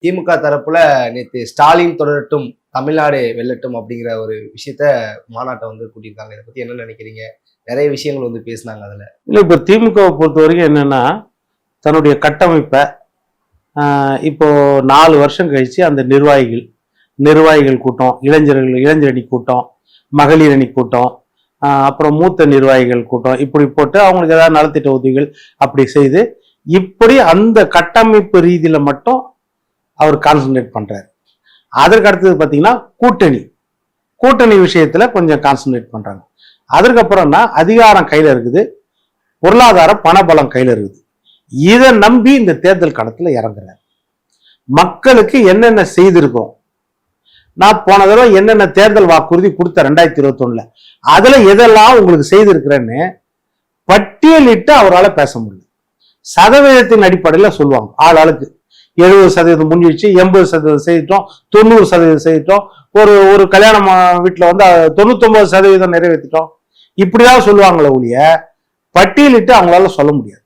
திமுக தரப்புல நேத்து ஸ்டாலின் தொடரட்டும் தமிழ்நாடு வெல்லட்டும் அப்படிங்கிற ஒரு விஷயத்த மாநாட்டை கூட்டியிருக்காங்க. இதை பத்தி என்ன நினைக்கிறீங்க? நிறைய விஷயங்கள் பேசினாங்க அதுல. இல்லை, இப்போ திமுகவை பொறுத்த வரைக்கும் என்னன்னா, தன்னுடைய கட்டமைப்பை இப்போ 4 வருஷம் கழிச்சு அந்த நிர்வாகிகள் கூட்டம், இளைஞரணி கூட்டம், மகளிர் அணி கூட்டம், அப்புறம் மூத்த நிர்வாகிகள் கூட்டம், இப்படி போட்டு அவங்களுக்கு ஏதாவது நலத்திட்ட உதவிகள் அப்படி செய்து இப்படி அந்த கட்டமைப்பு ரீதியில மட்டும் அவர் கான்சன்ட்ரேட் பண்றாரு. அதற்கு அடுத்தது பார்த்தீங்கன்னா கூட்டணி விஷயத்துல கொஞ்சம் கான்சன்ட்ரேட் பண்றாங்க. அதுக்கப்புறம்னா அதிகாரம் கையில இருக்குது, பொருளாதார பணபலம் கையில இருக்குது. இதை நம்பி இந்த தேர்தல் களத்துல இறங்குறாரு. மக்களுக்கு என்னென்ன செய்திருக்கோம், நான் போன தடவை என்னென்ன தேர்தல் வாக்குறுதி கொடுத்த 2021 அதுல எதெல்லாம் உங்களுக்கு செய்திருக்கிறேன்னு பட்டியலிட்டு அவரால் பேச முடியும். சதவீதத்தின் அடிப்படையில் சொல்லுவாங்க. ஆளுக்கு 70% முடிஞ்சிடுச்சு, 80% செய்துட்டோம், 90% செய்துட்டோம், ஒரு கல்யாணம் வீட்டுல 99% நிறைவேற்றிட்டோம், இப்படிதான் சொல்லுவாங்களே ஒழிய பட்டியலிட்டு அவங்களால சொல்ல முடியாது.